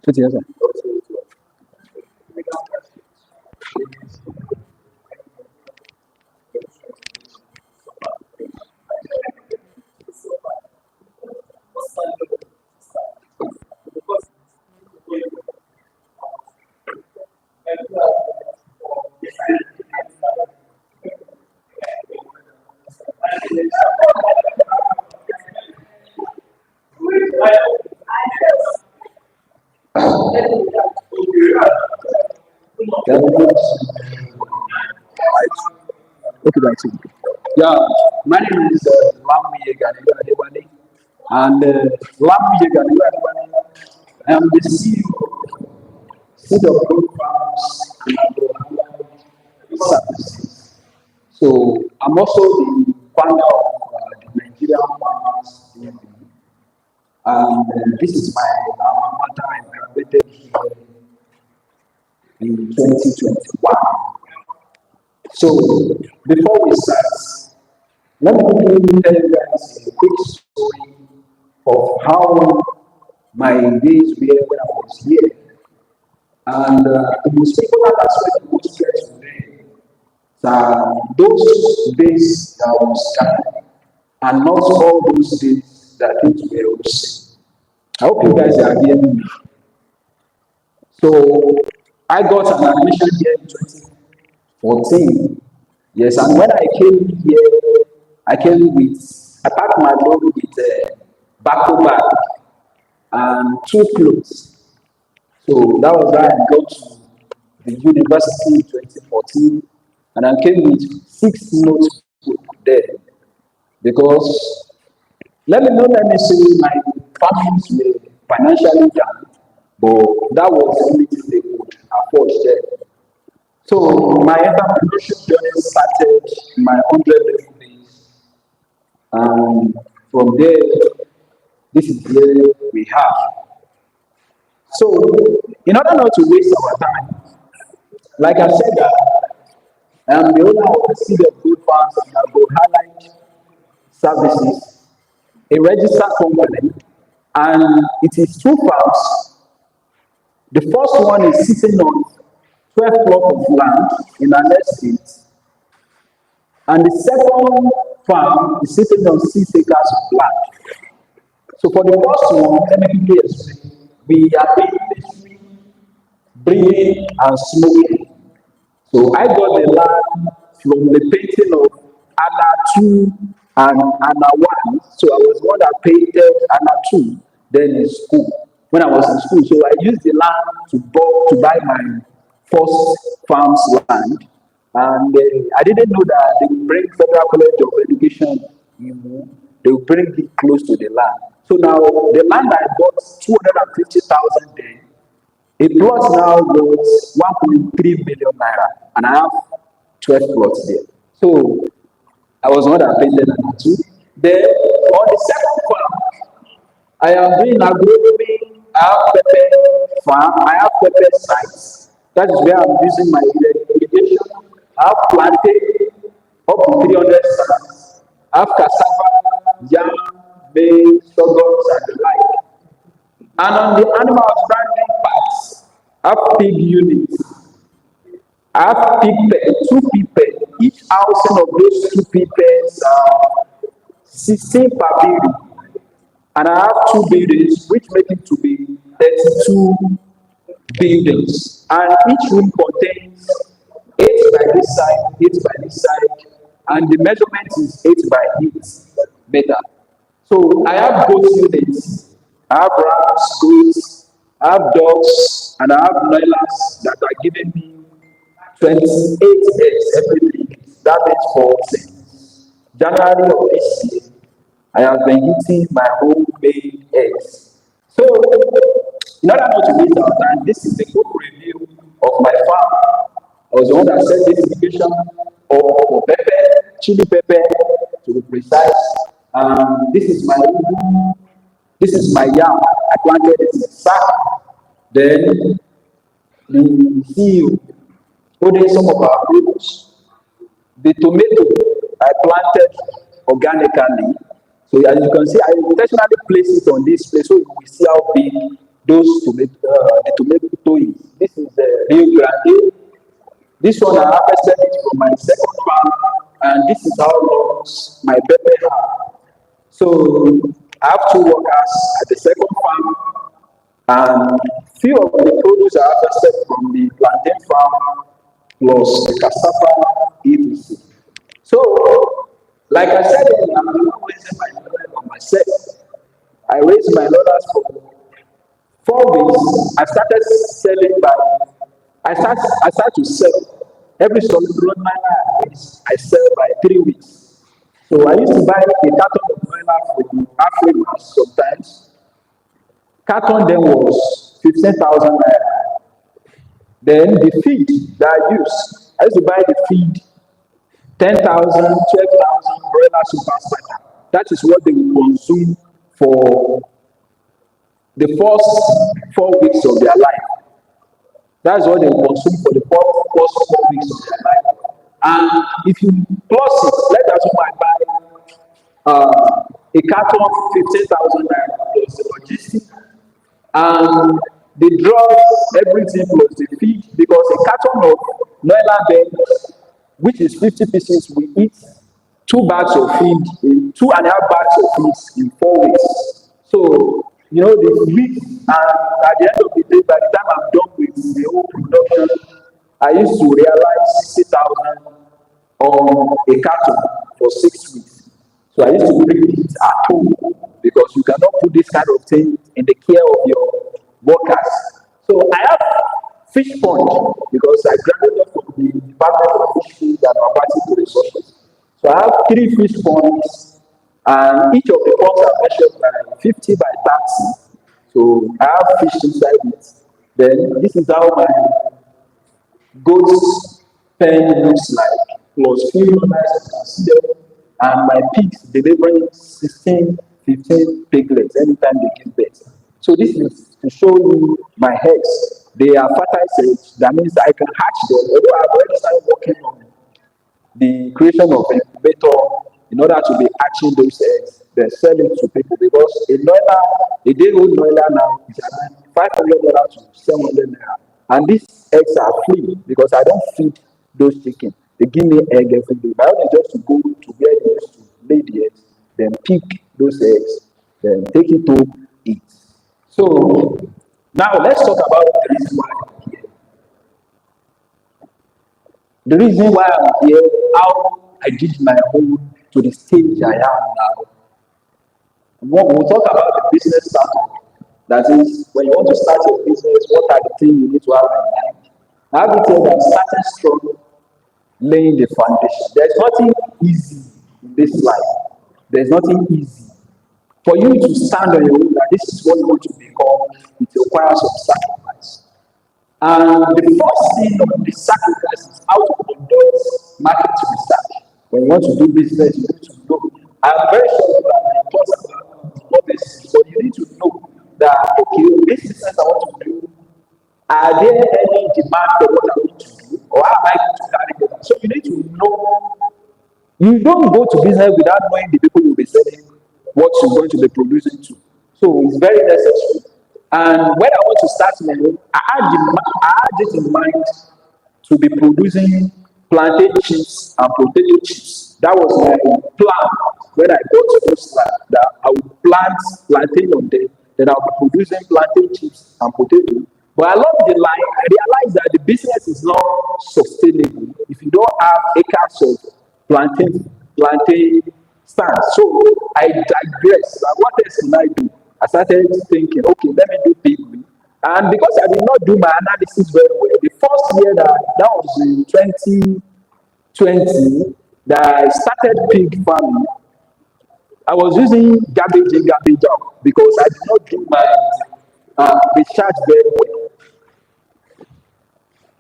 20 years. Okay, that's it. Yeah, my name is Lambi Yeganiwani, and Lambi Yeganiwani, I am the CEO of Growth Farms and Services. So I'm also the founder of the Nigerian Farmers Union, and this is my alma mater. I graduated here in 2021. So before we start, let me tell you guys a quick story of how my days were when I was here. And the most important aspect of most stress today those days that was kind, and not all those days that things were okay. I hope you guys are hearing me. So I got an admission here in 2014. Yes, and when I came here, I packed my bag with a backpack bag and two clothes. So that was how I got to the university in 2014, and I came with 6 notebooks there because let me say my families were financially down, but that was the only thing they could afford there. So my entrepreneurship journey started in my 100 days, and from there, this is where we have. So, in order not to waste our time, like I said, I am the owner of the Seed of Good Farms and Agro Highlight Services, a registered company, and it is two farms. The first one is sitting on 12 plots of land in an estate, and the second farm is sitting on 6 acres of land. So for the first one, let me quickly explain. We are doing pastry, breeding, and smoking. So I got the land from the painting of Anna 2 and Anna 1. So I was the one that painted Anna 2 then in school. When I was in school, so I used the land to buy my first farm's land. And I didn't know that they would bring Federal College of Education, they would bring it close to the land. So now the land I bought 250,000 then, a plot now worth 1.3 million naira, and I have 12 plots there. So I was not that painted that too. Then on the second farm, I am doing agronomy. I have pepper farm. I have pepper sites. That is where I'm using my irrigation. I have planted up to 300 stands. I have cassava, yam, maize, sorghums, and the like. And on the animal husbandry parts, I have pig units. I have pig pen, 2 pig pen. Each housing of those 2 pig pens are 16 per building. And I have 2 buildings, which make it to be 32 buildings. And each room contains 8 by this side, 8 by this side, and the measurement is 8 by 8 meter. So I have goat units, I have rams, goats, I have dogs, and I have broilers that are giving me 28 eggs every 3 weeks. That means for since January of this year, I have been eating my homemade eggs. So, in order not to waste our time, this is a quick review of my farm. I was the one that set this irrigation for pepper, chili pepper, to be precise. This is my yam. I planted it in sack. Then the seal holding some of our fruits. The tomato I planted organically. So as you can see, I intentionally place it on this place so you will see how big those the tomato. This is the Rio Grande. This one I harvested it from my second farm, and this is how long my pepper have. So I have two workers at the second farm, and few of the produce are harvested from the plantain farm plus the cassava etc. So, like I said, I'm not raising my dollar on myself. I raised my dollars for 4 weeks. I start to sell every solid ground miner I sell by 3 weeks. So I used to buy a carton of broiler from Africa sometimes. Carton then was 15,000 naira. Then the feed that I used to buy the feed 10,000, 12,000 broiler super starter. That is what they will consume for the first 4 weeks of their life. That's what they will consume for the first 4 weeks of their life. And if you plus it, let us say I buy a carton of 15,000 naira plus the logistics and the drugs, everything plus the feed, because a carton of noila bed, which is 50 pieces, we eat 2 bags of feed, in 2.5 bags of feed in 4 weeks. So, the week, and at the end of the day, by the time I'm done with the whole production, I used to realize 60,000 on a carton for 6 weeks. So I used to bring it at home because you cannot put this kind of thing in the care of your workers. So I have fish pond because I graduated from the Department of Fisheries and Aquatic Resources. So I have 3 fish ponds, and each of the ponds are measured by 50 by 30. So I have fish inside it. Then this is how my goat's pen looks like, plus few others considered, and my pigs delivering 16, 15 piglets anytime they give birth. So this is to show you my eggs. They are fertile eggs. That means I can hatch them. Although I've already started working on the creation of an incubator in order to be hatching those eggs, then sell it to people, because a day old noila now is around $500 to 700 naira. And these eggs are free because I don't feed those chickens. They give me egg every day. My own is just to go to where they used to lay the eggs, then pick those eggs, then take it home, eat. So now let's talk about the reason why I'm here. The reason why I'm here, how I did my own to the stage I am now. We'll talk about the business startup. That is, when you want to start a business, what are the things you need to have in mind? I have to tell that starting strong, laying the foundation. There's nothing easy in this life. There's nothing easy. For you to stand on your own, that this is what you want to become, it requires some sacrifice. And the first thing of the sacrifice is how to conduct market research. When you want to do business, you need to know. I'm very sure that I thought about what this is, but you need to know that, okay, this business I want to do, are there any demand for what I want to do, or how am I going to carry it out? So you need to know. You don't go to business without knowing the people you'll be selling what you're going to be producing to. So it's very necessary. And when I want to start my own, I had it in mind to be producing plantain chips and potato chips. That was my plan when I got to this land, that I would plant plantain on them, then I'll be producing plantain chips and potato. But along the line, I realized that the business is not sustainable if you don't have acres of plantain stand. So I digress. Like, what else can I do? I started thinking, okay, let me do piggery. And because I did not do my analysis very well, the first year that was in 2020 that I started pig farming, I was using garbage in, garbage out because I did not do my research very well.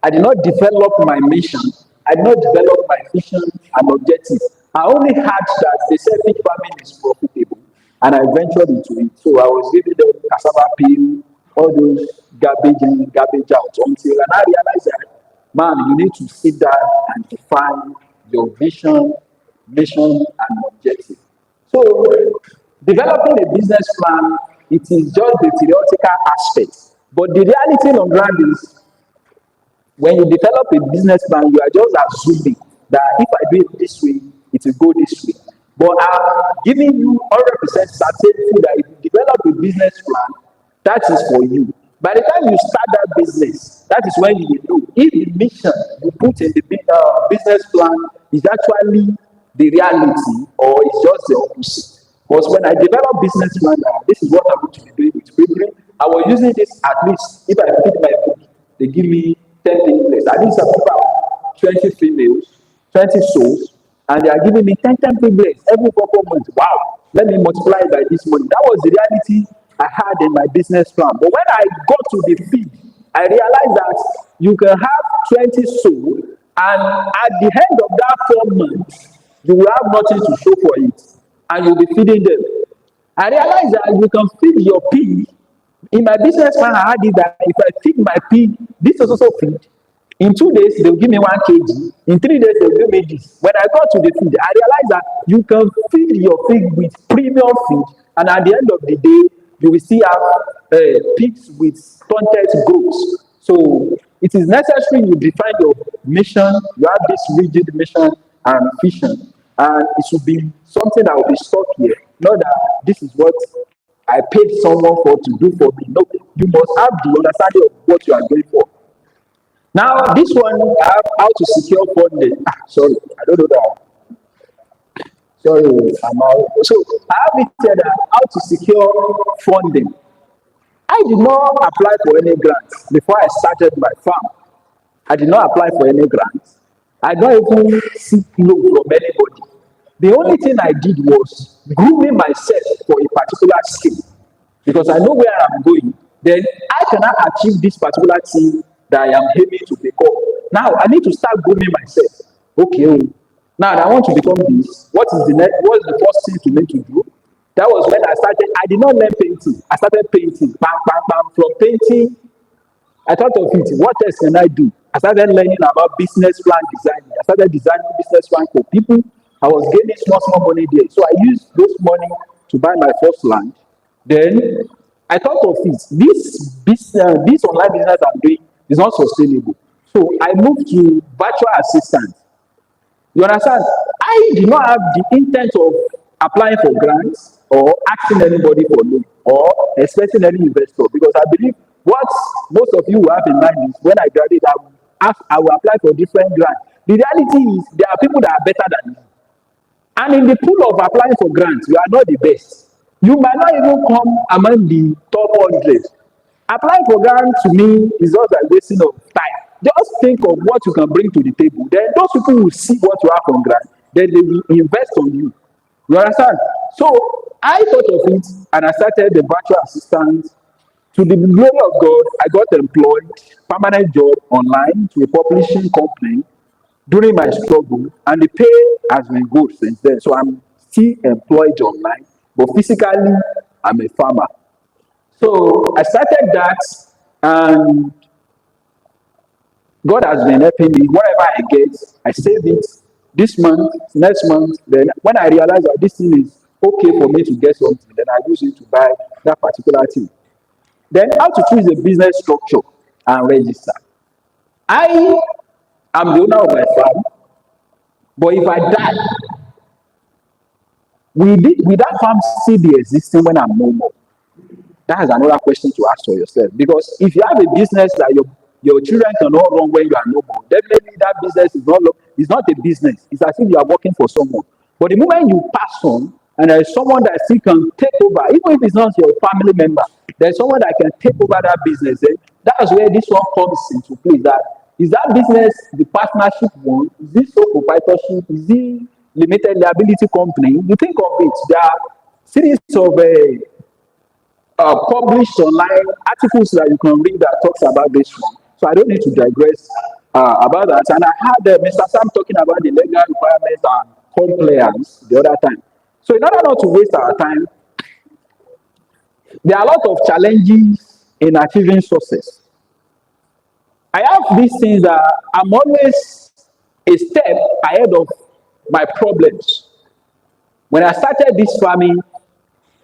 I did not develop my mission. I did not develop my vision and objectives. I only had that they said pig farming is profitable, and I ventured into it. So I was giving them cassava peel, all those garbage in, garbage out, until and I realized that, man, you need to sit down and define your vision, mission, and objective. So developing a business plan it is just the theoretical aspect. But the reality on ground is when you develop a business plan, you are just assuming that if I do it this way, it will go this way. But I'm giving you 100% certainty that if you develop a business plan, that is for you. By the time you start that business, that is when you will know if the mission you put in the business plan is actually the reality or it's just the opposite. Because when I develop business plan, this is what I'm going to be doing with people. I was using this at least if I feed my book, they give me 10 females. At least about 20 females, 20 souls, and they are giving me 10 females every 4 months. Wow, let me multiply it by this money. That was the reality I had in my business plan. But when I got to the feed, I realized that you can have 20 souls, and at the end of that 4 months, you will have nothing to show for it, and you'll be feeding them. I realized that you can feed your pig. In my business plan, I had it that if I feed my pig, this is also feed. In 2 days, they'll give me 1 kg. In 3 days, they'll give me this. When I got to the feed, I realized that you can feed your pig with premium feed, and at the end of the day, you will see have pigs with stunted growth. So it is necessary you define your mission. You have this rigid mission and vision, and it should be something that will be stuck here. Not that this is what I paid someone for to do for me. No, you must have the understanding of what you are going for. Now, this one, I have how to secure funding. Sorry, I don't know that. Sorry, I'm out. So, I have it here that how to secure funding. I did not apply for any grants before I started my farm. I did not apply for any grants. I don't even seek loan from anybody. The only thing I did was grooming myself for a particular skill because I know where I'm going. Then I cannot achieve this particular thing that I am aiming to become. Now I need to start grooming myself. Okay, now I want to become this. What is the next? What is the first thing to need to do? That was when I started. I did not learn painting. I started painting. Bam, bam, bam. From painting, I thought of it. What else can I do? I started learning about business plan designing. I started designing business plan for people. I was gaining small money there. So I used those money to buy my first land. Then I thought of it. This online business I'm doing is not sustainable. So I moved to virtual assistant. You understand? I did not have the intent of applying for grants or asking anybody for loan or expecting any investor because I believe what most of you have in mind is when I graduate, I will apply for different grants. The reality is there are people that are better than you. And in the pool of applying for grants, you are not the best. You might not even come among the top 100. Applying for grants to me is just a wasting of time. Just think of what you can bring to the table. Then those people will see what you have on grant. Then they will invest on you. You understand? So I thought of it and I started the virtual assistant. To the glory of God, I got employed, permanent job online to a publishing company during my struggle, and the pay has been good since then. So I'm still employed online, but physically, I'm a farmer. So I started that, and God has been helping me. Whatever I get, I save it this month, next month. Then when I realize that this thing is okay for me to get something, then I use it to buy that particular thing. Then how to choose a business structure and register. I am the owner of my farm, but if I die, will that farm still be existing when I'm no more? That is another question to ask for yourself. Because if you have a business that your children cannot run when you are no more, definitely that business is not a business. It's as if you are working for someone. But the moment you pass on, and there is someone that still can take over, even if it's not your family member, there's someone that can take over that business. Then that's where this one comes into play. Is that business the partnership one? Is this sole proprietorship? Is it limited liability company? You think of it. There are series of published online articles that you can read that talks about this one. So I don't need to digress about that. And I had Mr. Sam talking about the legal requirements and compliance the other time. So in order not to waste our time, there are a lot of challenges in achieving success. I have these things that I'm always a step ahead of my problems. When I started this farming,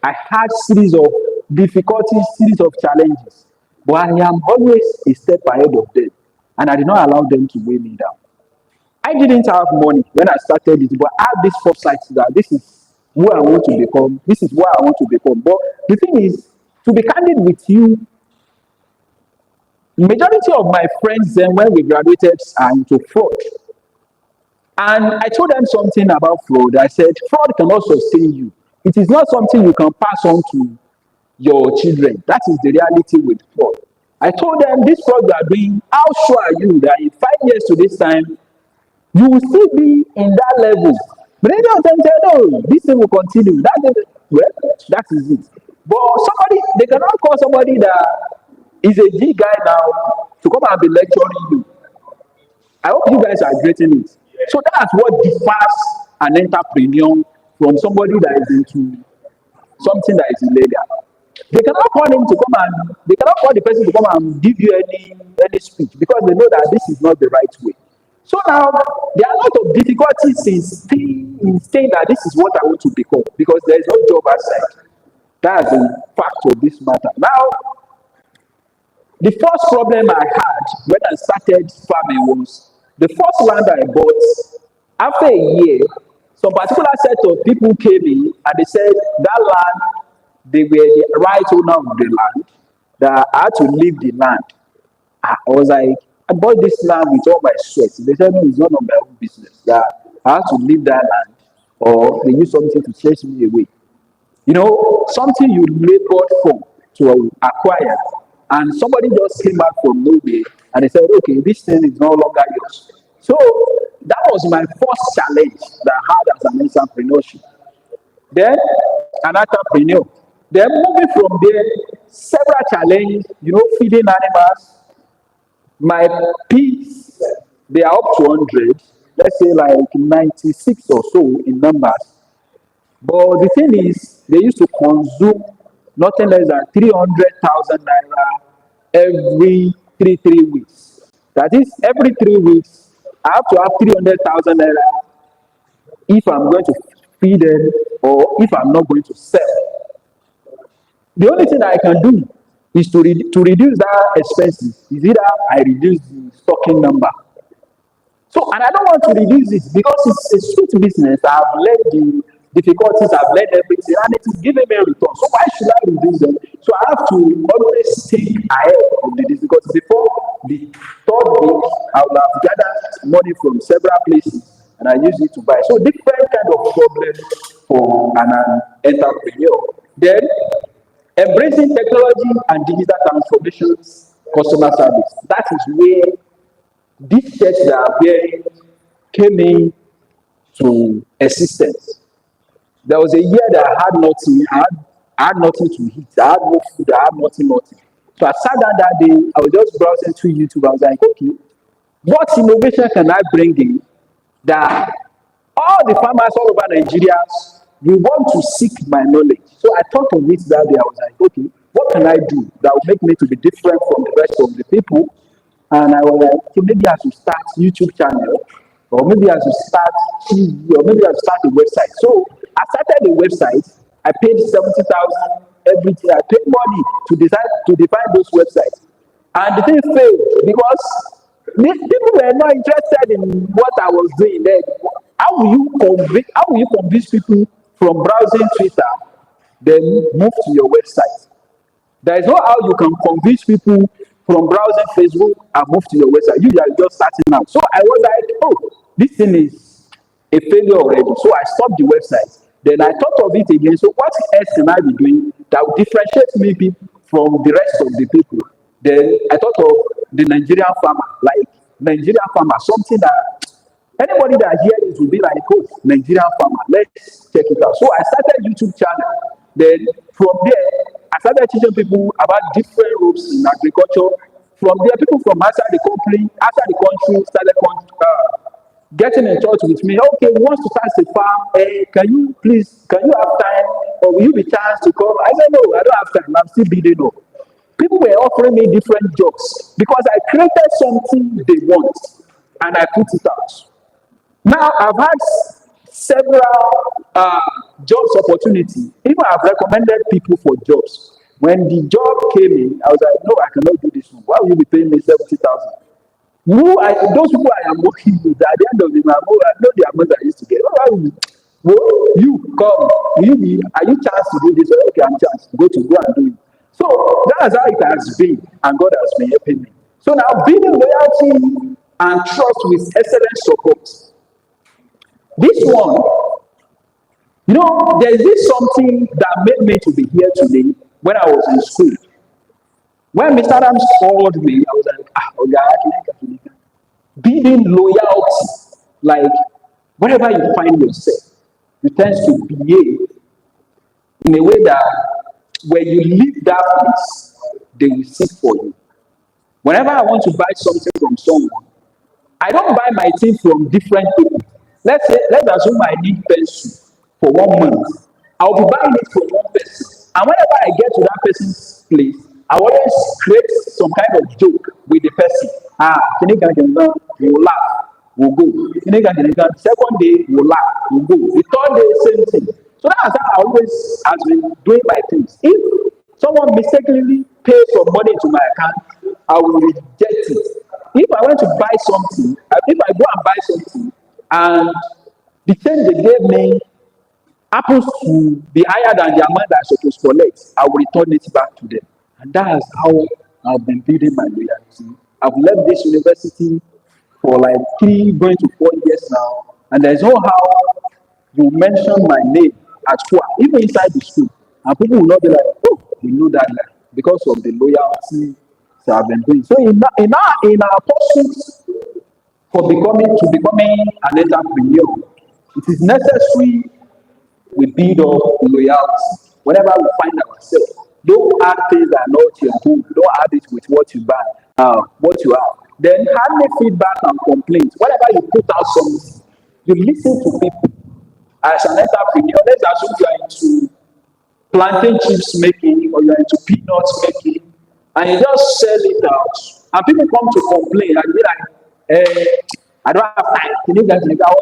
I had series of difficulties, series of challenges. But I am always a step ahead of them, and I did not allow them to weigh me down. I didn't have money when I started it, but I had this foresight that this is who I want to become. This is what I want to become. But the thing is, to be candid with you, majority of my friends then when we graduated are into fraud. And I told them something about fraud. I said, fraud cannot sustain you. It is not something you can pass on to your children. That is the reality with fraud. I told them, this fraud you are doing, how sure are you that in 5 years to this time, you will still be in that level? But many of them say, no, this thing will continue. Well, that is it. But somebody, they cannot call somebody that is a G guy now to come and be lecturing you. I hope you guys are getting it. So that's what differs an entrepreneur from somebody that is into something that is illegal. They cannot call him to come and they cannot call the person to come and give you any speech because they know that this is not the right way. So now there are a lot of difficulties in saying that this is what I want to become because there is no job outside. That's the fact of this matter. Now, the first problem I had when I started farming was the first land I bought. After a year, some particular set of people came in and they said that land, they were the right owner of the land, that I had to leave the land. I was like, I bought this land with all my sweat. They said, no, it's none of my own business. That I had to leave that land or they use something to chase me away. You know, something you labored for to acquire, and somebody just came back from nowhere and they said, okay, this thing is no longer yours. So that was my first challenge that I had as an entrepreneurship. Then an entrepreneur. Then moving from there, several challenges, you know, feeding animals. My pigs, they are up to 100, let's say like 96 or so in numbers. But the thing is, they used to consume nothing less than 300,000 naira every three weeks. That is, every 3 weeks, I have to have 300,000 naira if I'm going to feed them or if I'm not going to sell. The only thing I can do is to reduce that expenses. Is either I reduce the stocking number. So, and I don't want to reduce it because it's a sweet business. I've learned the difficulties, I've learned everything, and it is giving me a return. So, why should I reduce them? So, I have to always think ahead of the difficulties. Before the third week, I will have gathered money from several places and I use it to buy. So, different kind of problems for an entrepreneur. Then, embracing technology and digital transformations, customer service. That is where these checks that are bearing came in to existence. There was a year that I had nothing. I had nothing to eat. I had no food. I had nothing. So I sat down that day. I was just browsing through YouTube. I was like, okay, what innovation can I bring in that all the farmers all over Nigeria will want to seek my knowledge? So I thought of it that day. I was like, okay, what can I do that will make me to be different from the rest of the people? And I was like, okay, maybe I should start YouTube channel, or maybe I should start TV, or maybe I should start a website. So I started a website. I paid 70,000 every day. I paid money to define those websites, and the thing failed because people were not interested in what I was doing. Then How will you convince people from browsing Twitter, then move to your website? There is no how you can convince people from browsing Facebook and move to your website. You are just starting out. So I was like, oh, this thing is a failure already. So I stopped the website. Then I thought of it again. So what else can I be doing that will differentiate me from the rest of the people? Then I thought of the Nigerian farmer, like Nigerian farmer, something that anybody that hears it will be like, oh, Nigerian farmer, let's check it out. So I started YouTube channel. Then from there, I started teaching people about different ropes in agriculture. From there, people from outside the country started getting in touch with me. Okay, we want to start a farm. Hey, can you have time? Or will you be chance to come? I said, no, I don't have time. I'm still building up. People were offering me different jobs because I created something they want and I put it out. Now I've had several jobs opportunities. Even I've recommended people for jobs. When the job came in, I was like, no, I cannot do this one. Why will you be paying me 70,000? Those people I am working with, at the end of the month, I know the amount I used to get. Why will you? Well, you come, are you chance to do this? Okay, I'm chance to go and do it. So that's how it has been, and God has been helping me. So now, building loyalty and trust with excellent support. This one, there's this something that made me to be here today when I was in school. When Mr. Adams called me, I was like, okay, building loyalty, like wherever you find yourself, you tend to behave in a way that when you leave that place, they will seek for you. Whenever I want to buy something from someone, I don't buy my thing from different people. Let's assume I need pencil for 1 month. I'll be buying it from one person. And whenever I get to that person's place, I always create some kind of joke with the person. We'll laugh, we'll go. Second day, we'll laugh, we'll go. The third day, same thing. So that's how I always have been doing my things. If someone mistakenly pays some money into my account, I will reject it. If I want to buy something, if I go and buy something, and the change they gave me happens to be higher than the amount that I supposed to collect, I will return it back to them. And that's how I've been building my loyalty. I've left this university for like 3 going to 4 years now, and there's no how you mention my name at school, even inside the school, and people will not be like, oh, we know that guy, because of the loyalty that I've been doing. So in our pursuit for becoming an entrepreneur, it is necessary we build up loyalty. Whenever we find ourselves, don't add things that are not your own. Don't add it with what you buy, what you have. Then handle feedback and complaints. Whenever you put out something, you listen to people. As an entrepreneur, let's assume you are into plantain chips making, or you're into peanuts making, and you just sell it out, and people come to complain and be like, I don't have time.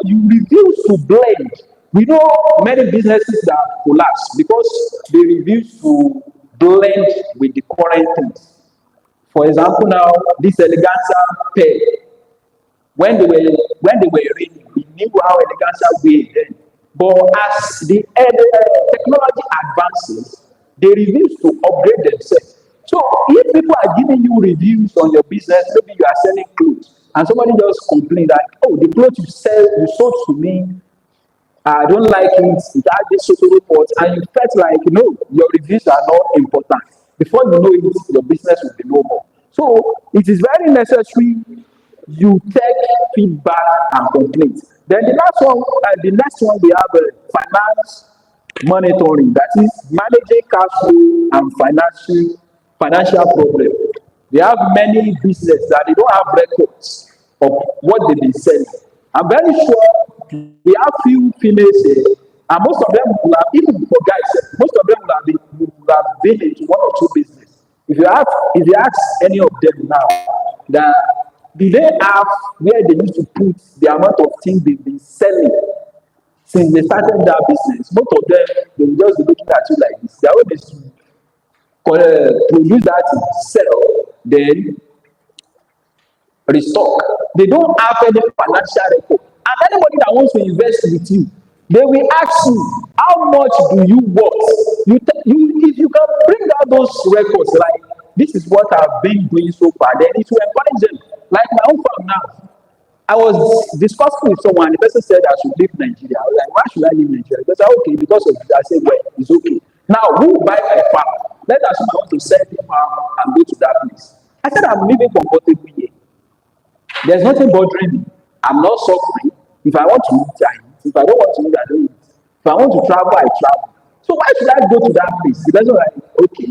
You refuse to blend. We know many businesses that collapse because they refuse to blend with the current things. For example, now this Eleganza pen, when they were reading, we knew how Eleganza weighed then. But as the technology advances, they refuse to upgrade themselves. So if people are giving you reviews on your business, maybe you are selling clothes, and somebody just complain that, oh, the clothes you sold to me, I don't like it, it had this social report, and you felt like, your reviews are not important. Before you know it, your business will be no more. So it is very necessary you take feedback and complaints. Then the next one we have finance monitoring, that is managing cash flow and financial problem. They have many businesses that they don't have records of what they've been selling. I'm very sure we have few females here, and most of them will have, even for guys, most of them will have been into 1 or 2 businesses. If you ask any of them now, that do they have where they used to put the amount of things they've been selling since they started that business? Most of them, they will just be looking at you like this. They are always produce that, sell, then restock. They don't have any financial record. And anybody that wants to invest with you, they will ask you, how much do you worth? If you can bring out those records, like, this is what I've been doing so far, then it will encourage them. Like my own farm now. I was discussing with someone, the person said I should leave Nigeria. I was like, why should I leave Nigeria? Because okay, because of this. I said, well, it's okay. Now, who will buy my farm? Let us know how to sell the farm and go to that place. I said, I'm living comfortably here. There's nothing bothering me. I'm not suffering. If I want to eat, I eat. If I don't want to eat, I don't eat. If I want to travel, I travel. So why should I go to that place? The person was like, okay.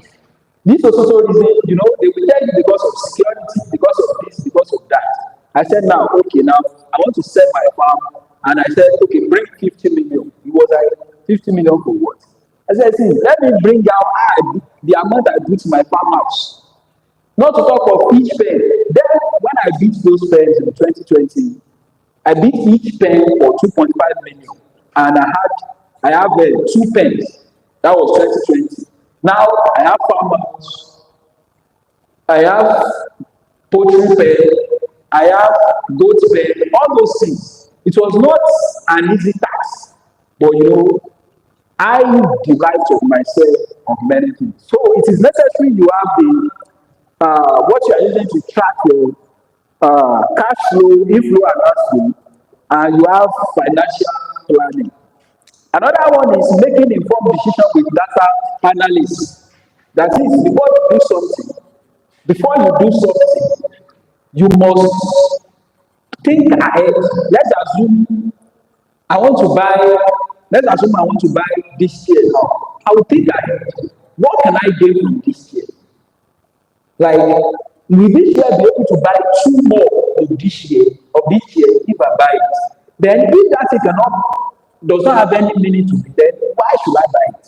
This also reason, they will tell you because of security, because of this, because of that. I said, now, okay, now I want to sell my farm. And I said, okay, bring 50 million. He was like, 50 million for what? I said, see, let me bring out the amount I built my farmhouse. Not to talk of each pen. Then, when I beat those pens in 2020, I beat each pen for 2.5 million. And I have 2 pens. That was 2020. Now I have farmers, I have poultry pen, I have goat pen, all those things. It was not an easy task, but I derived of myself of many things. So it is necessary you have the what you are using to track your cash flow, inflow, and outflow, and you have financial planning. Another one is making informed decision with data analysis. That is, before you do something, you must think ahead. I want to buy, let's assume I want to buy this year now. I will think ahead. What can I gain from this year? Like, will this year be able to buy two more of this year if I buy it? Then if that thing does not have any meaning to me, then why should I buy it?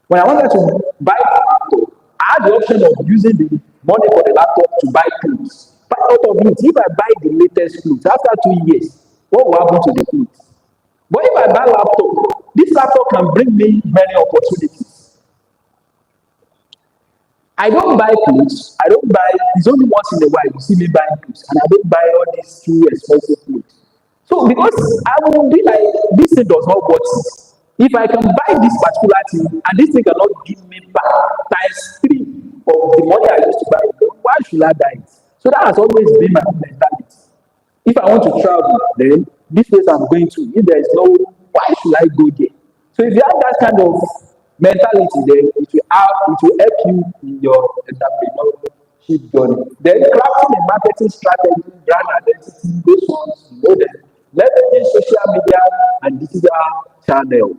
When I wanted to buy a laptop, I had the option of using the money for the laptop to buy clothes. But out of it, if I buy the latest clothes after 2 years, what will happen to the clothes? But if I buy laptop, this laptop can bring me many opportunities. I don't buy clothes. I don't buy, it's only once in a while you see me buying clothes, and I don't buy all these too expensive clothes. So because I will be like, this thing does not work. If I can buy this particular thing and this thing cannot give me back times three of the money I used to buy it, why should I buy it? So that has always been my mentality. If I want to travel, then this place I'm going to, if there is no, why should I go there? So if you have that kind of mentality, then it will help you in your entrepreneurship journey. Then crafting a marketing strategy, brand identity, those ones, them. Leveraging social media and digital channel.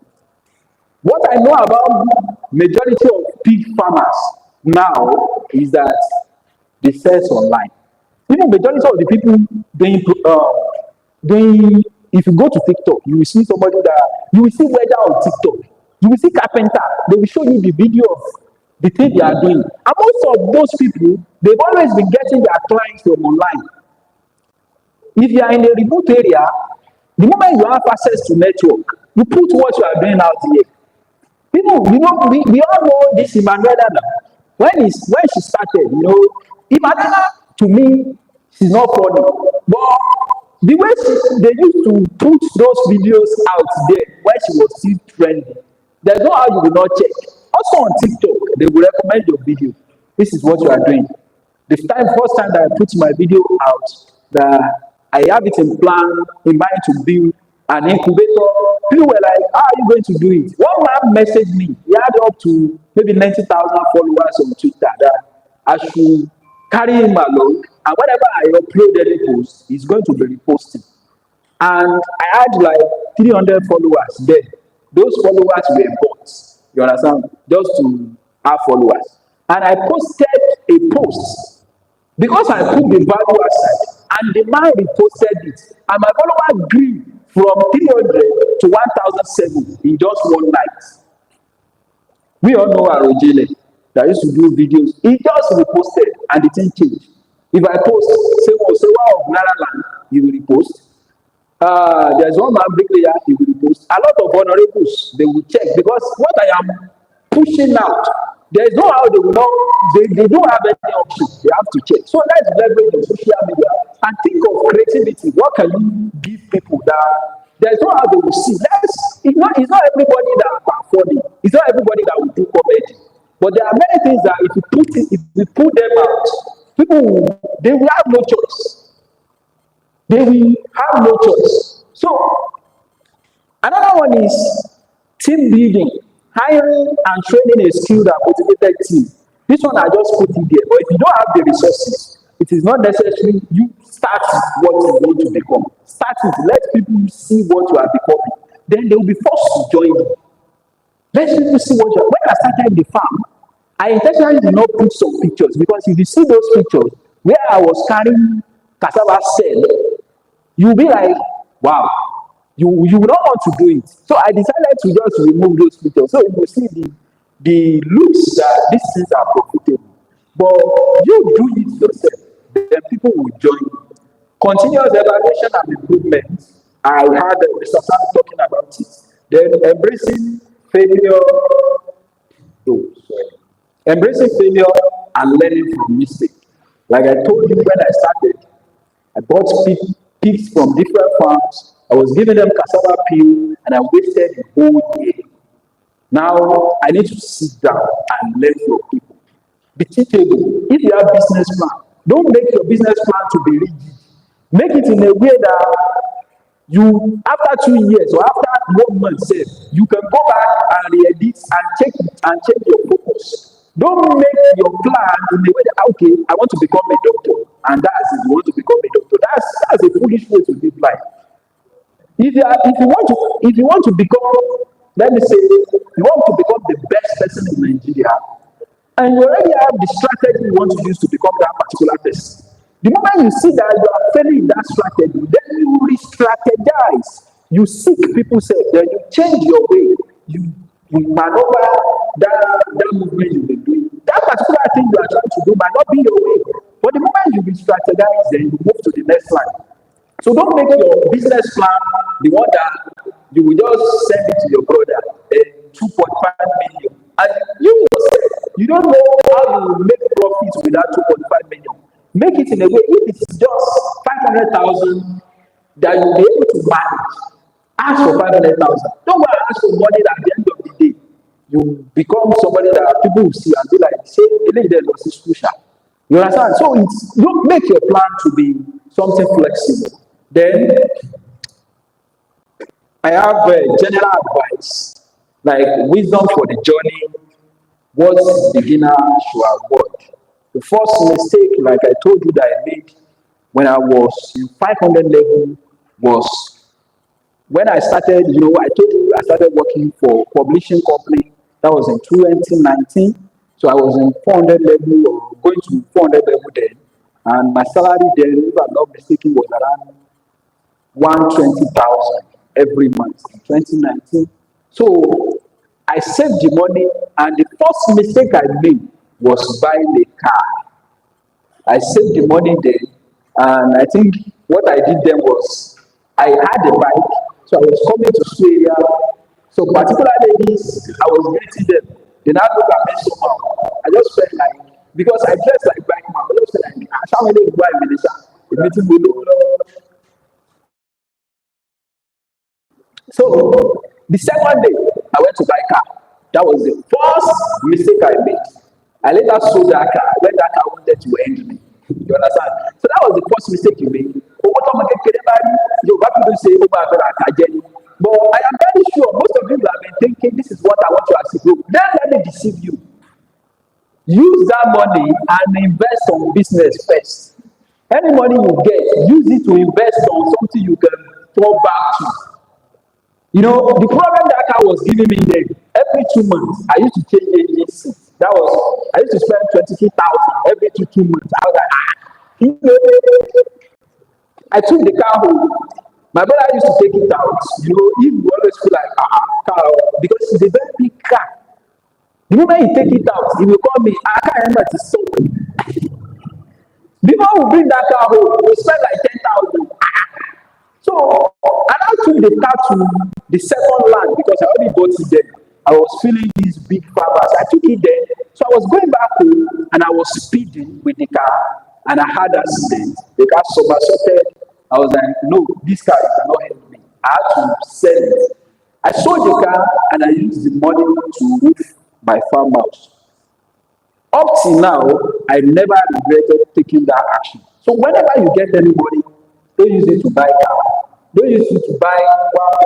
What I know about majority of pig farmers now is that they sell online. Even majority of the people doing if you go to TikTok, you will see somebody that you will see weather on TikTok. You will see carpenter. They will show you the video of the thing they are doing. And most of those people, they've always been getting their clients from online. If you are in a remote area, the moment you have access to network, you put what you are doing out here. People, we all know this Emmanuela now. When she started, Emmanuela to me, she's not funny. But the way they used to put those videos out there when she was still trending, there's no how you will not check. Also on TikTok, they will recommend your video. This is what you are doing. First time that I put my video out, that I have it in mind to build an incubator. People were like, how are you going to do it? One man messaged me. He had up to maybe 90,000 followers on Twitter that I should carry him along. And whenever I upload any post, he's going to be reposting. And I had like 300 followers there. Those followers were bots. You understand? Just to have followers. And I posted a post because I put the value aside, and the man reposted it, and my follower grew from 300 to 1,007 in just one night. We all know Arojele that used to do videos. He just reposted, and the thing changed. If I post, say of Naraland, he will repost. There's one man bricklayer, he will repost. A lot of honorables, they will check, because what I am pushing out, there's no how they will not, they don't have any option. They have to check. So let's leverage the social media and think of creativity. What can you give people that there's no how they will see? It's not everybody that can afford it. It's not everybody that will do comedy. But there are many things that if you put them out, they will have no choice. They will have no choice. So another one is team building, hiring and training a skilled and motivated team. This one I just put it there. But if you don't have the resources, it is not necessary you start what you want to become. Start it. Let people see what you are becoming. Then they will be forced to join you. Let people see what you are. When I started the farm, I intentionally did not put some pictures, because if you see those pictures where I was carrying cassava cell, you'll be like, wow. You will not want to do it. So I decided to just remove those pictures. So you will see the looks that these things are profitable. But you do it yourself, then people will join you. Continuous evaluation and improvement. I had Mr. Sam talking about it. Then embracing failure So, embracing failure and learning from mistake. Like I told you when I started, I bought pigs from different farms. I was giving them cassava peel and I wasted a whole year. Now I need to sit down and learn from people. Be teachable. If you have business plan, don't make your business plan to be rigid. Make it in a way that you after 2 years or after 1 month say you can go back and re-edit and check it and change your focus. Don't make your plan in the way that okay, I want to become a doctor, and that's it, you want to become a doctor. That's a foolish way to live life. If you want to become, let me say, you want to become the best person in Nigeria, and you already have the strategy you want to use to become that particular person. The moment you see that you are failing in that strategy, then you re-strategize. You seek people say, then you change your way. You maneuver that movement you've been doing. That particular thing you are trying to do might not be your way. But the moment you re-strategize, then you move to the next line. So don't make your business plan the one that you will just send it to your brother, 2.5 million. And you yourself, you don't know how you will make profits with that 2.5 million. Make it in a way, if it's just 500,000 that you'll be able to manage, ask for 500,000. Don't go and ask for money that at the end of the day, you become somebody that people will see and be like, say, you understand? So you make your plan to be something flexible. Then I have general advice, like wisdom for the journey, what beginner should avoid. The first mistake, like I told you, that I made when I was in 500 level was when I started, I told you I started working for publishing company. That was in 2019. So I was in 400 level or going to 400 level then. And my salary then, if I'm not mistaken, was around 120,000 every month in 2019. So I saved the money, and the first mistake I made was buying a car. I saved the money there, and I think what I did then was I had a bike, so I was coming to school area. So particular ladies, I was greeting them. They now look at me somehow. I just felt like because I dressed like bike man, I just felt like I shall really buy Melissa. The meeting will. So the second day, I went to buy car. That was the first mistake I made. I later sold that car when that car wanted to end me. You understand? So that was the first mistake you made. But I am very sure most of you have been thinking this is what I want to ask you. Then let me deceive you. Use that money and invest on business first. Any money you get, use it to invest on something you can fall back to. The problem that car was giving me then, every 2 months, I used to change engine seats. I used to spend 22,000 every two months. I was like, I took the car home. My brother used to take it out. He would always feel like, car, because it's a very big car. The moment you take it out, he will call me, I can't remember to stop. Before we bring that car home, we spend like 10,000. So I now took the car to the second land because I already bought it there. I was feeling these big farmers. I took it there. So I was going back home and I was speeding with the car and I had an accident. The car somersaulted. I was like, no, this car cannot help me. I had to sell it. I sold the car and I used the money to roof my farmhouse. Up till now, I never regretted taking that action. So whenever you get any money, don't use it to buy car. Don't use it to buy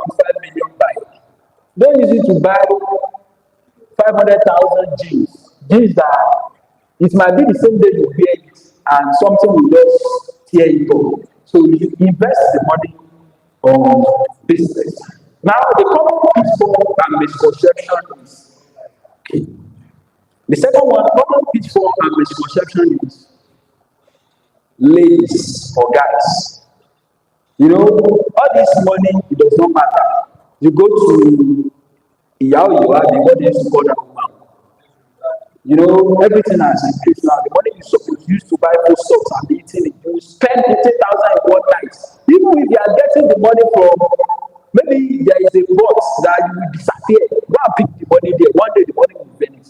1.5 million bike. Don't use it to buy 500,000 jeans. Jeans that it might be the same day you wear it and something will just tear it up. So you invest the money on business. Now the common pitfall and misconception is the second one, common pitfall and misconception is ladies or guys. All this money, it does not matter. You go to Iyao Iwa, the money is called a woman. Everything has increased now. The money you supposed to use to buy food stocks and be eating it, you spend 50,000 in one night. Even if you are getting the money from, maybe there is a bot that you will disappear. Go and pick the money there. One day the money will vanish.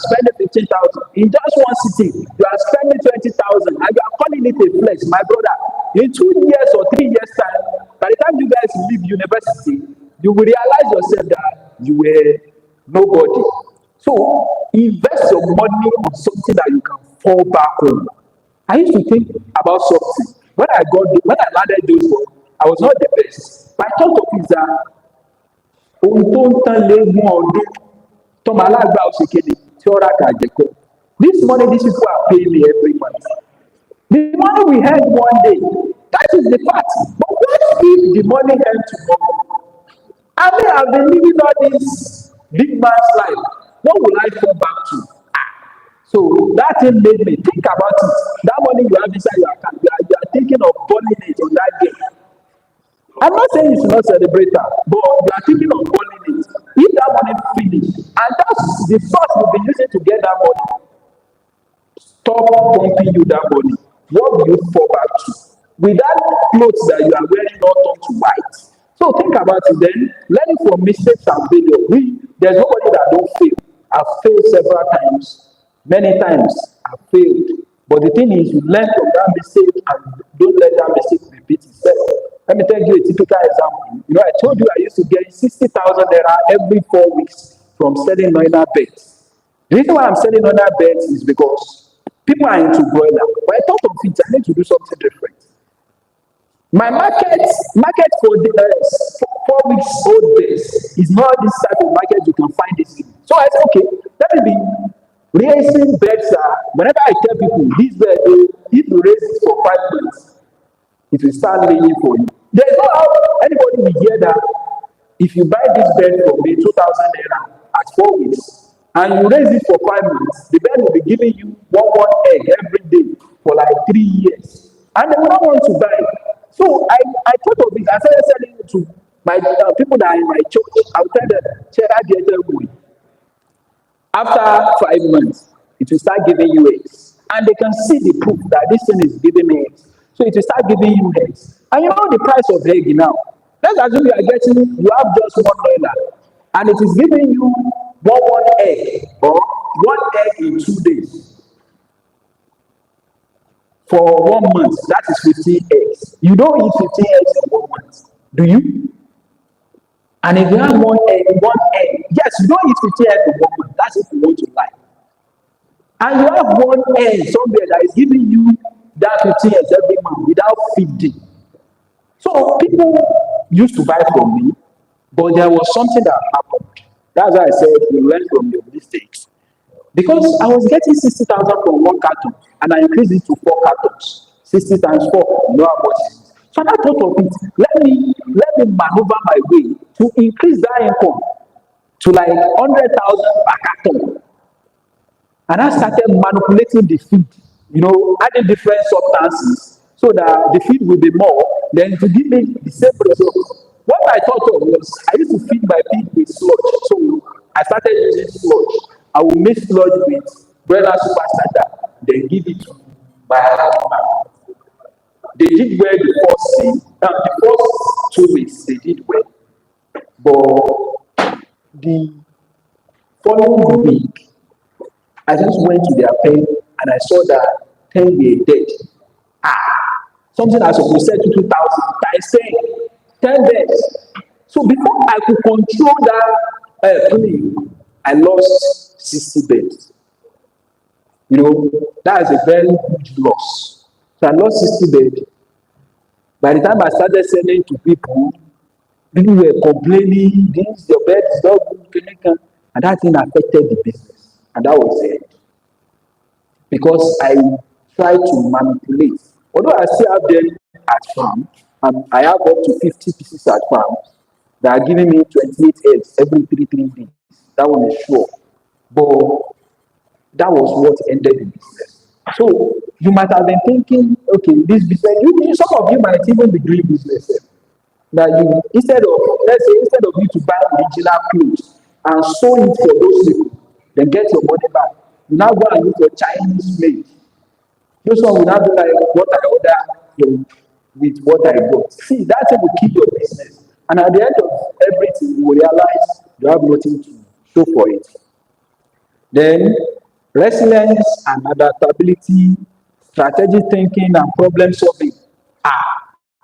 spending 15,000 in just one sitting. You are spending 20,000, and you are calling it a flex, my brother. In 2 years or 3 years time, by the time you guys leave university, you will realize yourself that you were nobody. So invest your money on something that you can fall back on. I used to think about something. When I landed those work, I was not the best. But I thought of it that ohun tó ń tán léegun ọdún tọmọ alágbà òṣèkéde tí ó rà kà jẹkọ. This money these people are paying me every month. The money we earn one day, that is the fact. But what if the money end tomorrow? I mean, I've been living all this big man's life. What will I fall back to? So that thing made me think about it. That money you have inside your account, you are thinking of burning it on that day. I'm not saying you should not celebrate that, but you are thinking of burning it. If that money finish, and that's the source you'll be using to get that money, stop pumping you that money. What will you fall back to? With that clothes that you are wearing not turn to white. So think about it then. Learning from mistakes and failure. There's nobody that don't fail. I've failed several times. Many times I've failed. But the thing is, you learn from that mistake and don't let that mistake repeat itself. Let me tell you a typical example. I told you I used to get 60,000 naira every 4 weeks from selling noina beds. The reason why I'm selling noina beds is because people are into broiler. But I thought of it, I need to do something different. My market for the 4 weeks old base is not this type of market you can find this in. So I said, okay, let me be raising beds. Whenever I tell people this bed, if you raise it for 5 months, it will start laying for you. There's no how anybody will hear that if you buy this bed for me 2,000 naira at 4 weeks and you raise it for 5 months, the bed will be giving you one egg every day for like 3 years. And they will not want to buy it. So I thought of it. I started selling it to my people that are in my church. I will tell them, after 5 months, it will start giving you eggs. And they can see the proof that this thing is giving me eggs. So it will start giving you eggs. And you know the price of egg now. Let's assume you have just one dollar. And it is giving you one egg or one egg in 2 days. For 1 month, that is 15 eggs. You don't eat 15 eggs in 1 month, do you? And if you have one egg, yes, you don't eat 15 eggs in 1 month. That's if you want to lie. And you have one egg somewhere that is giving you that 15 eggs every month without feeding. So people used to buy from me, but there was something that happened. That's why I said you learn from your mistakes. Because I was getting 60,000 from 1 carton, and I increased it to 4 cartons. 60 times 4, you know how much it is. So I thought of it. Let me maneuver my way to increase that income to like 100,000 per carton. And I started manipulating the feed, adding different substances so that the feed will be more, then to give me the same result. What I thought of was I used to feed my pig with sludge. So I started using sludge. I will mix sludge with broiler super starter, then give it to my husband. They did well the first 2 weeks, they did well. But the following week, I just went to their pen and I saw that 10 were dead. Something I supposed to sell to 2,000 times 10 deaths. So before I could control that play, I lost 60 beds. That is a very huge loss. So I lost 60 beds. By the time I started selling to people were complaining, your bed is not good, and that thing affected the business. And that was it. Because I tried to manipulate. Although I still have them at farm, and I have up to 50 pieces at farm that are giving me 28 eggs every 3 days. That one is sure. But that was what ended the business. So you might have been thinking, okay, this business, some of you might even be doing business. That you, instead of you to buy original clothes and sew it for those people, then get your money back. You now go and look for Chinese made. Those one will not be like what I order with what I got. See, that thing will keep your business. And at the end of everything, you will realize you have nothing to show for it. Then Resilience and adaptability, strategic thinking and problem solving.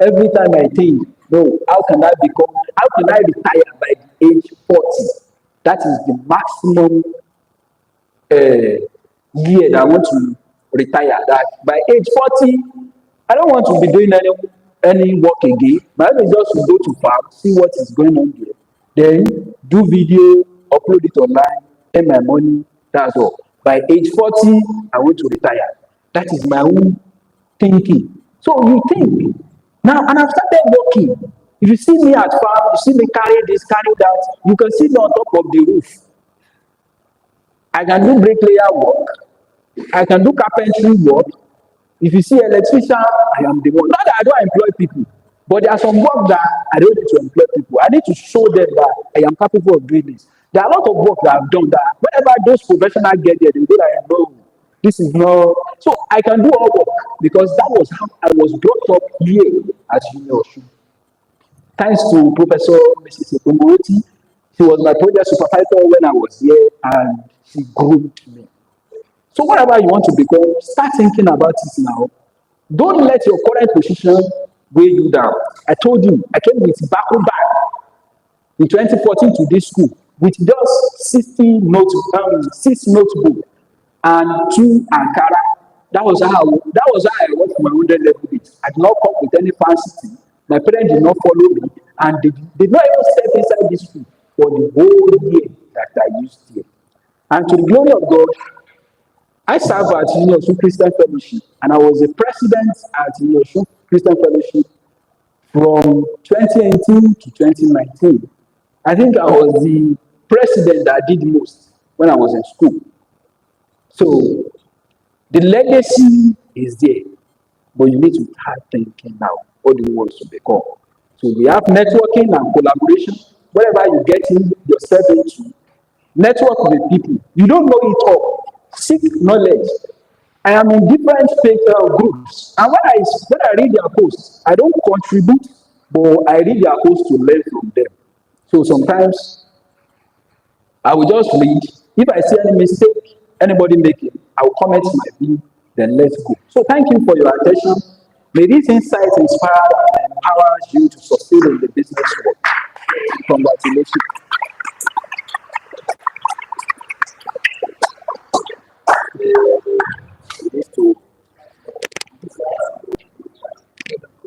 Every time I think, no, how can I retire by the age 40? That is the maximum year that I want to retire. That by age 40, I don't want to be doing any work again. My aim is just to go to farm, see what is going on there, then do video, upload it online, earn my money. That's all. By age 40, I want to retire. That is my own thinking. So you think now, and I've started working. If you see me at farm, you see me carry this, carry that, you can see me on top of the roof. I can do bricklayer work. I can do carpentry work. If you see electrician, I am the one. Not that I don't employ people, but there are some work that I don't need to employ people. I need to show them that I am capable of doing this. There are a lot of work that I've done that whenever those professionals get there, they go like, no, this is not. So I can do all work because that was how I was brought up here at Osun. Thanks to Professor Mrs. Okumoti. She was my project supervisor when I was here and she groomed me. So whatever you want to become, start thinking about it now. Don't let your current position weigh you down. I told you, I came with Bako bag in 2014 to this school with just 6 notebook and 2 Ankara. That was how I worked for my 100 level bit. I did not come with any fancy thing. My parents did not follow me, and they did not even step inside this school for the whole year that I used here. And to the glory of God, I served at Osun Christian Fellowship, and I was the president at Osun Christian Fellowship from 2018 to 2019. I think I was the president that did most when I was in school. So the legacy is there, but you need to start thinking now. What do you want to become? So we have networking and collaboration. Wherever you get yourself into, network with people. You don't know it all. Seek knowledge. I am in different groups, and when I read their posts, I don't contribute, but I read their posts to learn from them. So sometimes I will just read. If I see any mistake, anybody making, I will comment my view, then let's go. So thank you for your attention. May these insights inspire and empower you to succeed in the business world. Congratulations.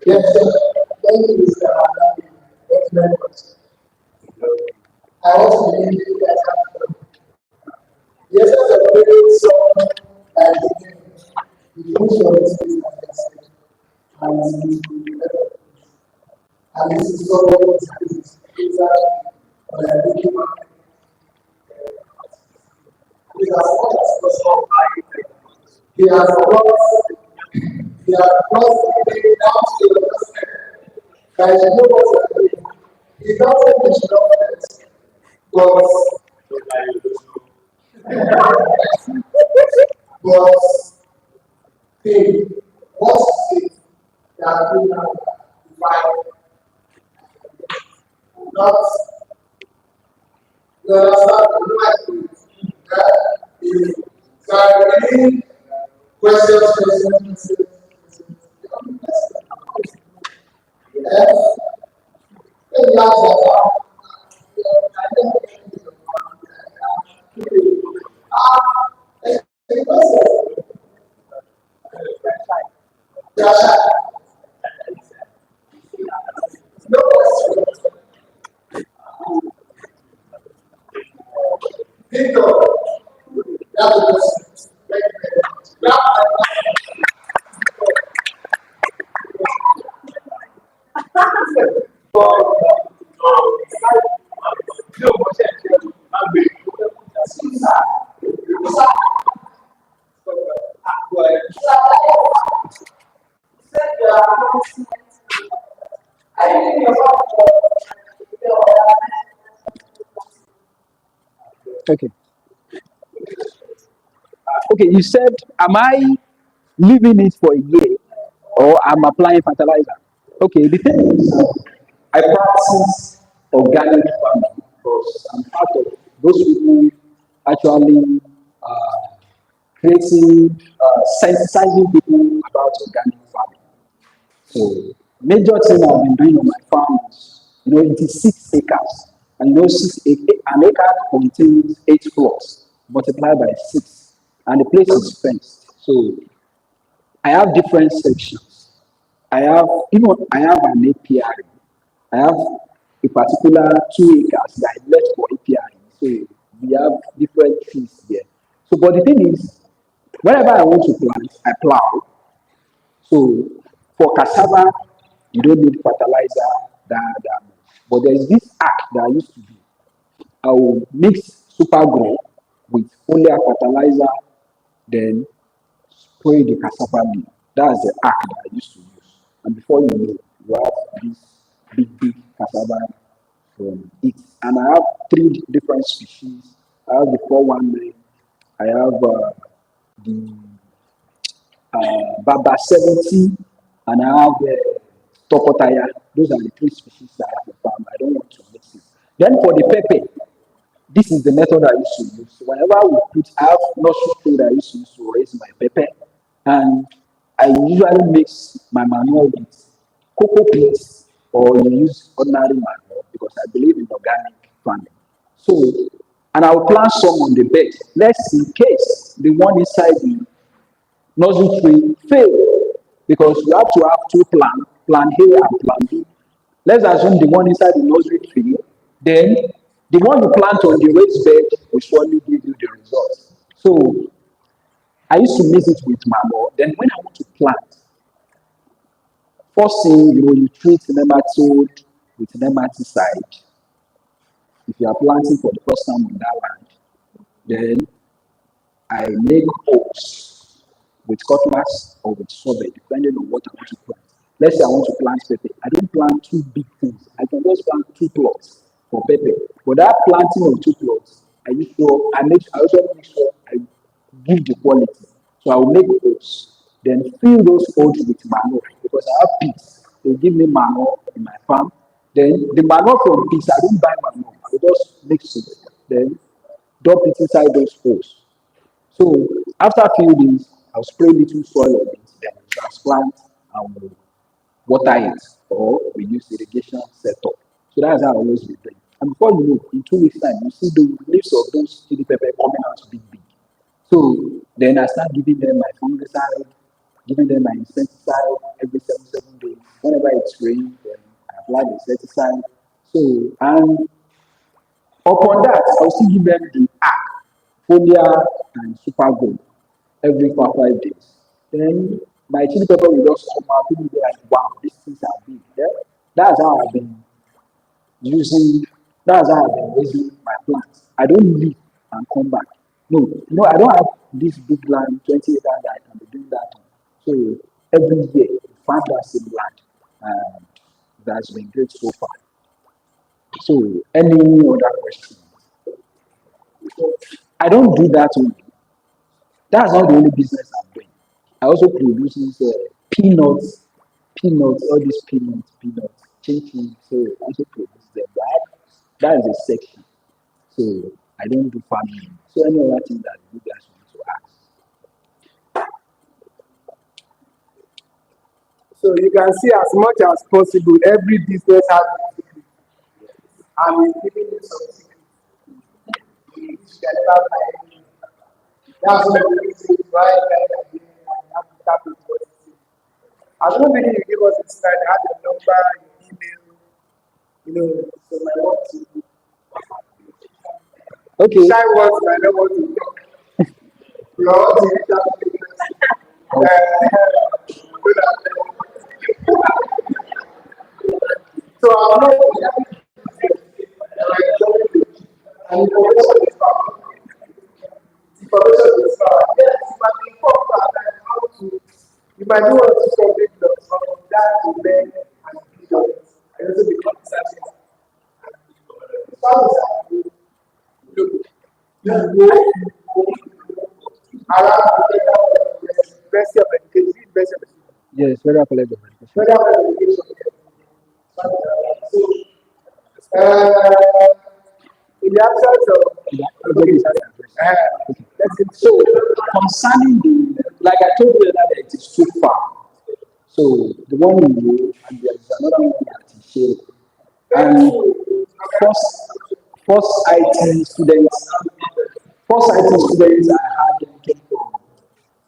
Yes, sir. Thank you, Mr. Thank you very much. I also believe you guys have yes, there's a very song the function is and this is so he has brought it down to the person. There is no possibility. He doesn't wish nonsense, but think what is it that we have divided? Not you understand the that is really questions. Yes. Okay. Okay, you said, am I leaving it for a year or I'm applying fertilizer? Okay, the thing is, I practice organic farming because I'm part of those people actually creating, sensitizing people about organic farming. So major thing I've been doing on my farm is, it is 6 acres. And an acre contains 8 plots multiplied by 6. And the place is fenced. So I have different sections. I have an apiary. I have a particular 2 acres that I left for apiary. So we have different trees here. So but the thing is, whenever I want to plant, I plow. So for cassava, you don't need fertilizer that much. But there's this act that I used to do. I will mix super grow with foliar fertilizer, then spray the cassava leaf. That's the act that I used to use. And before you know, you have this big cassava from it. And I have 3 different species. I have the 419, I have the Baba 70, and I have Tokotaya. Those are the 3 species that I have in farm. I don't want to mix it. Then for the pepper, this is the method I used to use. Whenever I have nursery spray that I used to use to raise my pepper, and I usually mix my manure with cocoa peats, or you use ordinary manure because I believe in organic farming. So, and I will plant some on the bed. Let's in case the one inside the nursery tree fail, because you have to have 2 plants, plant A and plant B. Let's assume the one inside the nursery tree, then the one you plant on the raised bed will surely give you the results. So I used to mix it with manure. Then when I want to plant, first thing, you treat nematode with nematicide. If you are planting for the first time on that land, then I make holes with cutlass or with survey, depending on what I want to plant. Let's say I want to plant pepper. I don't plant 2 big things. I can just plant 2 plots for pepper. But that planting of 2 plots, I also make sure I give the quality. So I will make holes, then fill those holes with manure because I have pigs. They give me manure in my farm. Then the manure from pigs, I don't buy manure. I will just mix it. Then dump it inside those holes. So after a few days, I'll spray little soil on it, then transplant and we'll water it, or we use irrigation setup. So that's how I always be doing. And before you know, in 2 weeks' time, you see the leaves of those chili pepper coming out big. So then I start giving them my fungicide, giving them my insecticide every 7 days. Whenever it's raining, then I apply the insecticide. So and upon that, I'll still give them the foliar and super gold every 5 days. Then my chili pepper will just come out. People will be like, wow, these things are big. Yeah? That's how I've been using, that's how I've been raising my plants. I don't leave and come back. No, I don't have this big land, 20 acres that I can be doing that on. So every year, we find that same land. And that's been great so far. So, any other question? I don't do that only. That's not the only business I'm doing. I also produce peanuts, all these peanuts, chin. So I also produce them. That is a section. So I don't do farming. So any other thing that you guys want to ask? So you can see as much as possible, every business has a secret. And we're giving you some secrets. You can never buy anything. That's one of the reasons why guys are doing and have to tap into what you see. I don't know if you give us this time, I have your number, your email, so my work to Okay. shine words, I don't want to talk. You want to reach out to me. So I'm not and information is power. Information is power. Yes, you might be informed about how to, you might not want to solve but from that to learn and be honest. And also become certain. Some is you go around the University of Education, University of Education. Yes, Federal College of Education. Federal Education. So, in the absence of, Yeah, okay. let So concerning like I told you earlier, it is too far. So the one in you and there is another one that is shared. And first IT students, first IT students I had them came from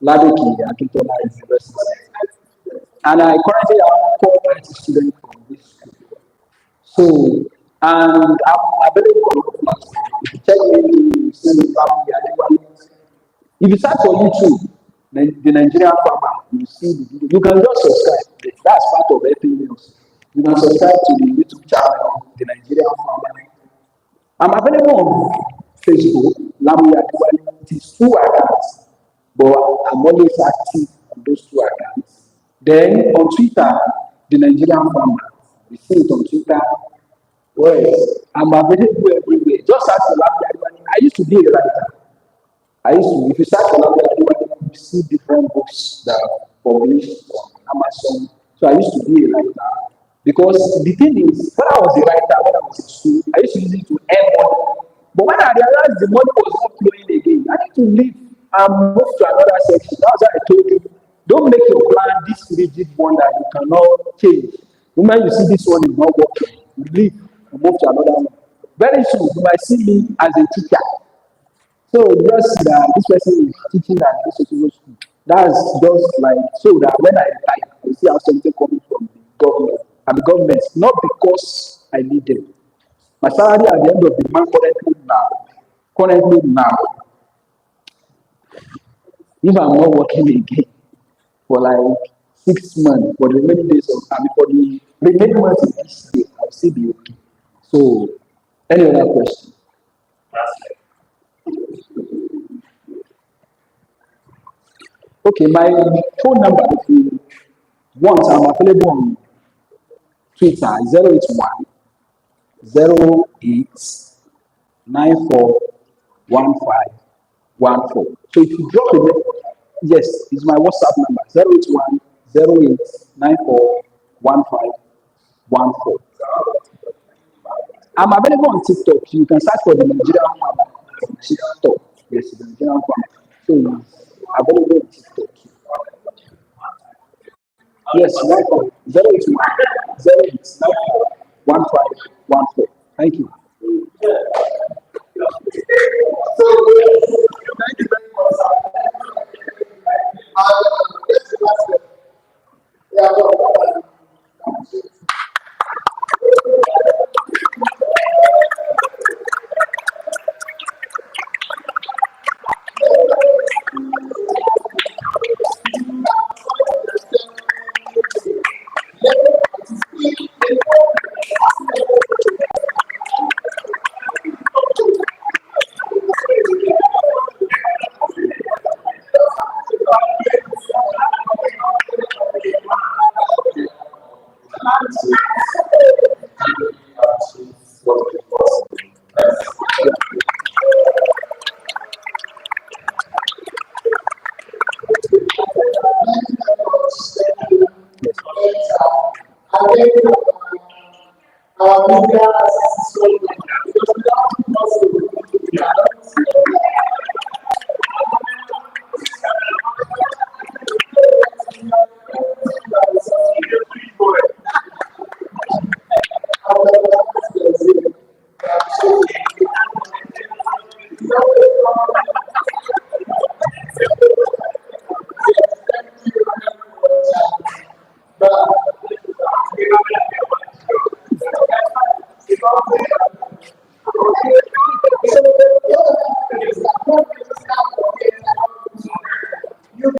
Ladoki Akintola University. And I currently have 4 IT students from this school. So, and I'm available on the platform. If you check me, you see me, if you search for YouTube, the Nigerian farmer, you see the video. You can just subscribe. That's part of everything else. You can subscribe to the YouTube channel, the Nigerian farmer. I'm available on Facebook, Lamu Yadiwali. It is 2 accounts, but I'm always active on those 2 accounts. Then on Twitter, the Nigerian farmer. You see it on Twitter. Well, I'm available everywhere. Just as Lamu Yadiwali. I used to be a writer. I used to, if you search for Lamu Yadiwali, you see different books that are published on Amazon. So I used to be a writer. Because the thing is, when I was a writer, when I was in school, I used to use it to earn money. But when I realized the money was not flowing again, I need to leave and move to another section. That's why I told you, don't make your plan this rigid one that you cannot change. The moment you see this one is not working, you leave and move to another one. Very soon, you might see me as a teacher. So just this person is teaching at this social school. That's just like so that when I retire, I see how something coming from the government and the government, not because I need them. My salary at the end of the month currently now, if I'm not working again for like 6 months, for the remaining days of I mean, for the remaining months of this year, I'll still be okay. So, any other question? Okay, my phone number, if you want, I'm available on Twitter, 081 08941514. So if you drop a message, yes, it's my WhatsApp number, 08108941514. I'm available on TikTok. You can search for the Nigerian farmer on TikTok. Yes, the Nigerian farmer. So it's available on TikTok. Yes, 08108941514. Thank you. So, thank you very much, sir. Yes, yeah,